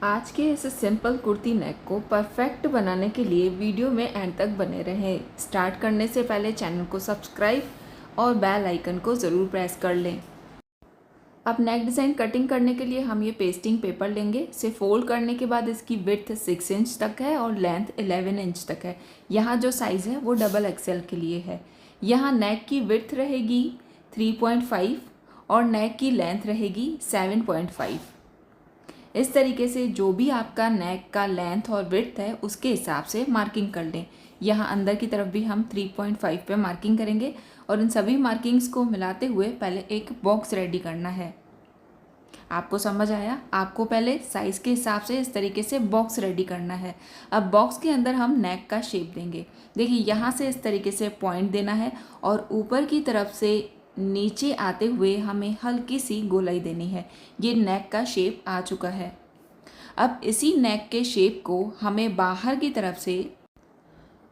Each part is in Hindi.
आज के इस सिंपल कुर्ती नेक को परफेक्ट बनाने के लिए वीडियो में एंड तक बने रहें। स्टार्ट करने से पहले चैनल को सब्सक्राइब और बेल आइकन को ज़रूर प्रेस कर लें। अब नेक डिज़ाइन कटिंग करने के लिए हम ये पेस्टिंग पेपर लेंगे। इसे फोल्ड करने के बाद इसकी विड्थ 6 इंच तक है और लेंथ 11 इंच तक है। यहाँ जो साइज़ है वो डबल एक्सेल के लिए है। यहाँ नेक की विड्थ रहेगी 3.5 और नेक की लेंथ रहेगी 7.5। इस तरीके से जो भी आपका नेक का लेंथ और विड्थ है उसके हिसाब से मार्किंग कर लें। यहाँ अंदर की तरफ भी हम 3.5 पे मार्किंग करेंगे और इन सभी मार्किंग्स को मिलाते हुए पहले एक बॉक्स रेडी करना है। आपको समझ आया? आपको पहले साइज़ के हिसाब से इस तरीके से बॉक्स रेडी करना है। अब बॉक्स के अंदर हम नेक का शेप देंगे। देखिए यहाँ से इस तरीके से पॉइंट देना है और ऊपर की तरफ से नीचे आते हुए हमें हल्की सी गोलाई देनी है। ये नेक का शेप आ चुका है। अब इसी नेक के शेप को हमें बाहर की तरफ से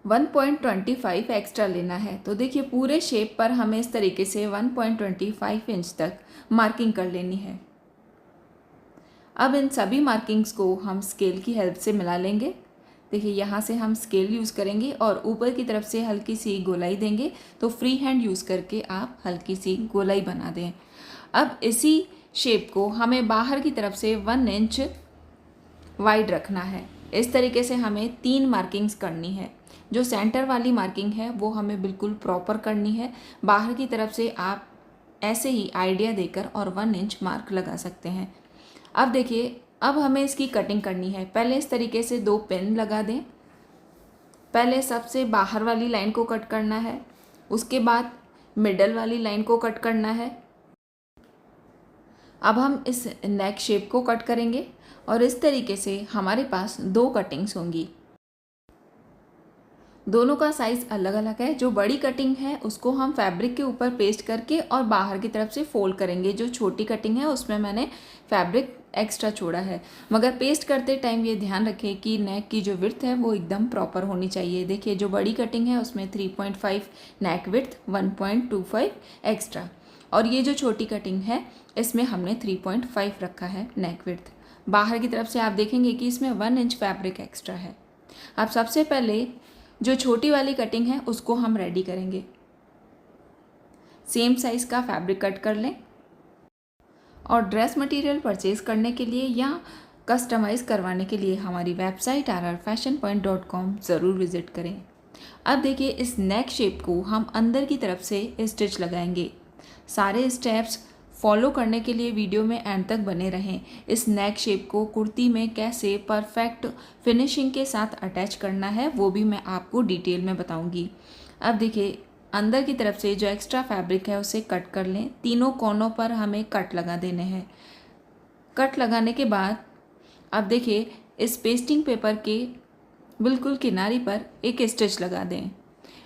1.25 एक्स्ट्रा लेना है। तो देखिए पूरे शेप पर हमें इस तरीके से 1.25 इंच तक मार्किंग कर लेनी है। अब इन सभी मार्किंग्स को हम स्केल की हेल्प से मिला लेंगे। देखिए यहाँ से हम स्केल यूज़ करेंगे और ऊपर की तरफ से हल्की सी गोलाई देंगे। तो फ्री हैंड यूज़ करके आप हल्की सी गोलाई बना दें। अब इसी शेप को हमें बाहर की तरफ से 1 इंच वाइड रखना है। इस तरीके से हमें 3 मार्किंग्स करनी है। जो सेंटर वाली मार्किंग है वो हमें बिल्कुल प्रॉपर करनी है। बाहर की तरफ से आप ऐसे ही आइडिया देकर और 1 इंच मार्क लगा सकते हैं। अब देखिए अब हमें इसकी कटिंग करनी है। पहले इस तरीके से 2 पिन लगा दें। पहले सबसे बाहर वाली लाइन को कट करना है, उसके बाद मिडल वाली लाइन को कट करना है। अब हम इस नेक शेप को कट करेंगे और इस तरीके से हमारे पास 2 कटिंग्स होंगी। दोनों का साइज़ अलग अलग है। जो बड़ी कटिंग है उसको हम फैब्रिक के ऊपर पेस्ट करके और बाहर की तरफ से फोल्ड करेंगे। जो छोटी कटिंग है उसमें मैंने फैब्रिक एक्स्ट्रा छोड़ा है। मगर पेस्ट करते टाइम ये ध्यान रखें कि नेक की जो विड्थ है वो एकदम प्रॉपर होनी चाहिए। देखिए जो बड़ी कटिंग है उसमें 3.5 नेक विड्थ, 1.25 एक्स्ट्रा, और ये जो छोटी कटिंग है इसमें हमने 3.5 रखा है नेक विड्थ। बाहर की तरफ से आप देखेंगे कि इसमें 1 इंच फैब्रिक एक्स्ट्रा है। अब सबसे पहले जो छोटी वाली कटिंग है उसको हम रेडी करेंगे। सेम साइज़ का फैब्रिक कट कर लें और ड्रेस मटेरियल परचेज़ करने के लिए या कस्टमाइज़ करवाने के लिए हमारी वेबसाइट rrfashionpoint.com ज़रूर विज़िट करें। अब देखिए इस नेक शेप को हम अंदर की तरफ से स्टिच लगाएंगे। सारे स्टेप्स फॉलो करने के लिए वीडियो में एंड तक बने रहें। इस नेक शेप को कुर्ती में कैसे परफेक्ट फिनिशिंग के साथ अटैच करना है वो भी मैं आपको डिटेल में बताऊंगी। अब देखिए अंदर की तरफ से जो एक्स्ट्रा फैब्रिक है उसे कट कर लें। तीनों कोनों पर हमें कट लगा देने हैं। कट लगाने के बाद अब देखिए इस पेस्टिंग पेपर के बिल्कुल किनारे पर एक स्टिच लगा दें।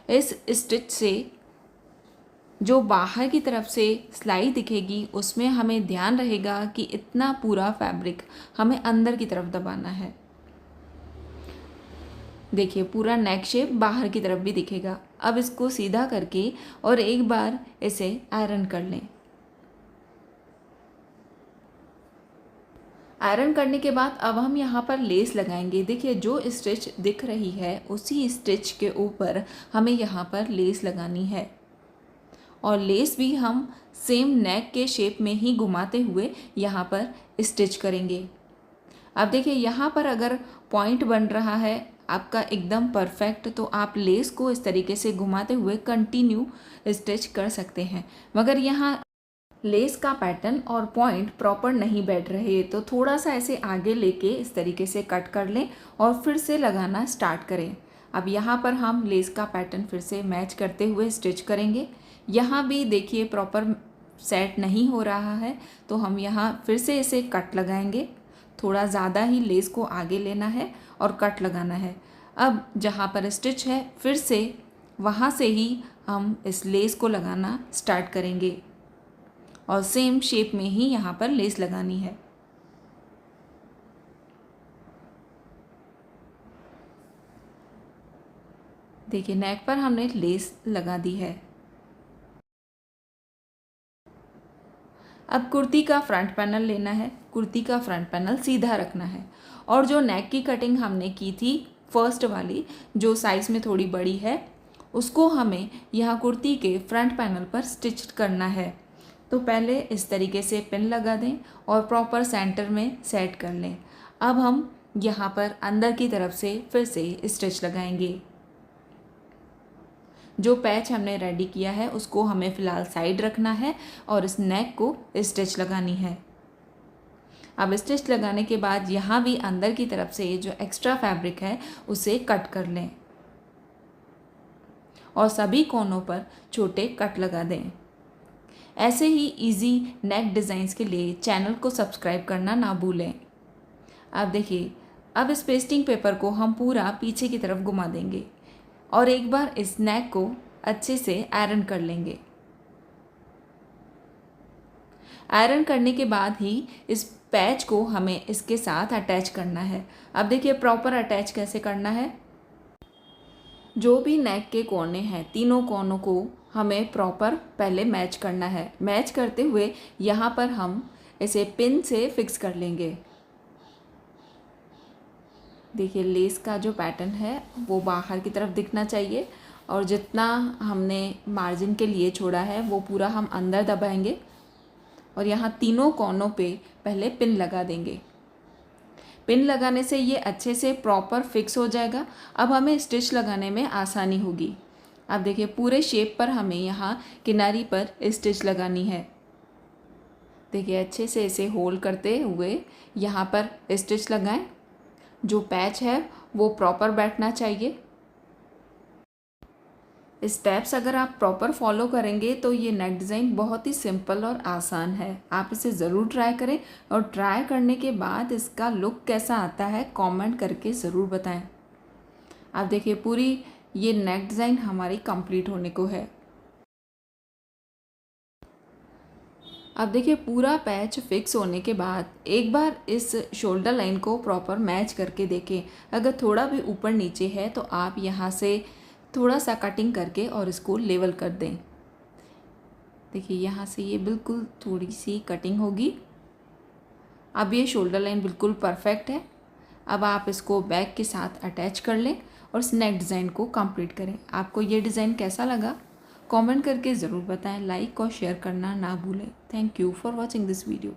इस स्टिच से जो बाहर की तरफ से सिलाई दिखेगी उसमें हमें ध्यान रहेगा कि इतना पूरा फैब्रिक हमें अंदर की तरफ दबाना है। देखिए पूरा नेक शेप बाहर की तरफ भी दिखेगा। अब इसको सीधा करके और एक बार इसे आयरन कर लें। आयरन करने के बाद अब हम यहाँ पर लेस लगाएंगे। देखिए जो स्टिच दिख रही है उसी स्टिच के ऊपर हमें यहाँ पर लेस लगानी है और लेस भी हम सेम नेक के शेप में ही घुमाते हुए यहाँ पर स्टिच करेंगे। अब देखिए यहाँ पर अगर पॉइंट बन रहा है आपका एकदम परफेक्ट तो आप लेस को इस तरीके से घुमाते हुए कंटिन्यू स्टिच कर सकते हैं। मगर यहाँ लेस का पैटर्न और पॉइंट प्रॉपर नहीं बैठ रहे तो थोड़ा सा ऐसे आगे लेके इस तरीके से कट कर लें और फिर से लगाना स्टार्ट करें। अब यहाँ पर हम लेस का पैटर्न फिर से मैच करते हुए स्टिच करेंगे। यहाँ भी देखिए प्रॉपर सेट नहीं हो रहा है तो हम यहाँ फिर से इसे कट लगाएंगे। थोड़ा ज़्यादा ही लेस को आगे लेना है और कट लगाना है। अब जहाँ पर स्टिच है फिर से वहाँ से ही हम इस लेस को लगाना स्टार्ट करेंगे और सेम शेप में ही यहाँ पर लेस लगानी है। देखिए नेक पर हमने लेस लगा दी है। अब कुर्ती का फ्रंट पैनल लेना है, कुर्ती का फ्रंट पैनल सीधा रखना है और जो नेक की कटिंग हमने की थी फर्स्ट वाली, जो साइज़ में थोड़ी बड़ी है, उसको हमें यहाँ कुर्ती के फ्रंट पैनल पर स्टिच करना है। तो पहले इस तरीके से पिन लगा दें और प्रॉपर सेंटर में सेट कर लें। अब हम यहाँ पर अंदर की तरफ से फिर से स्टिच लगाएंगे। जो पैच हमने रेडी किया है उसको हमें फ़िलहाल साइड रखना है और इस नेक को स्टिच लगानी है। अब स्टिच लगाने के बाद यहाँ भी अंदर की तरफ से जो एक्स्ट्रा फैब्रिक है उसे कट कर लें और सभी कोनों पर छोटे कट लगा दें। ऐसे ही इजी नेक डिज़ाइंस के लिए चैनल को सब्सक्राइब करना ना भूलें। अब देखिए, अब इस पेस्टिंग पेपर को हम पूरा पीछे की तरफ घुमा देंगे और एक बार इस नेक को अच्छे से आयरन कर लेंगे। आयरन करने के बाद ही इस पैच को हमें इसके साथ अटैच करना है। अब देखिए प्रॉपर अटैच कैसे करना है। जो भी नेक के कोने हैं, तीनों कोनों को हमें प्रॉपर पहले मैच करना है। मैच करते हुए यहाँ पर हम इसे पिन से फिक्स कर लेंगे। देखिए लेस का जो पैटर्न है वो बाहर की तरफ दिखना चाहिए और जितना हमने मार्जिन के लिए छोड़ा है वो पूरा हम अंदर दबाएंगे और यहाँ तीनों कोनों पे पहले पिन लगा देंगे। पिन लगाने से ये अच्छे से प्रॉपर फिक्स हो जाएगा। अब हमें स्टिच लगाने में आसानी होगी। अब देखिए पूरे शेप पर हमें यहाँ किनारी पर स्टिच लगानी है। देखिए अच्छे से इसे होल्ड करते हुए यहाँ पर स्टिच लगाएं। जो पैच है वो प्रॉपर बैठना चाहिए। स्टेप्स अगर आप प्रॉपर फॉलो करेंगे तो ये नेक डिज़ाइन बहुत ही सिंपल और आसान है। आप इसे ज़रूर ट्राई करें और ट्राई करने के बाद इसका लुक कैसा आता है कमेंट करके ज़रूर बताएं। आप देखिए पूरी ये नेक डिज़ाइन हमारी कंप्लीट होने को है। अब देखिए पूरा पैच फिक्स होने के बाद एक बार इस शोल्डर लाइन को प्रॉपर मैच करके देखें। अगर थोड़ा भी ऊपर नीचे है तो आप यहाँ से थोड़ा सा कटिंग करके और इसको लेवल कर दें। देखिए यहाँ से ये बिल्कुल थोड़ी सी कटिंग होगी। अब ये शोल्डर लाइन बिल्कुल परफेक्ट है। अब आप इसको बैक के साथ अटैच कर लें और इस नेक डिज़ाइन को कंप्लीट करें। आपको ये डिज़ाइन कैसा लगा कमेंट करके ज़रूर बताएं। लाइक और शेयर करना ना भूलें। Thank you for watching this video.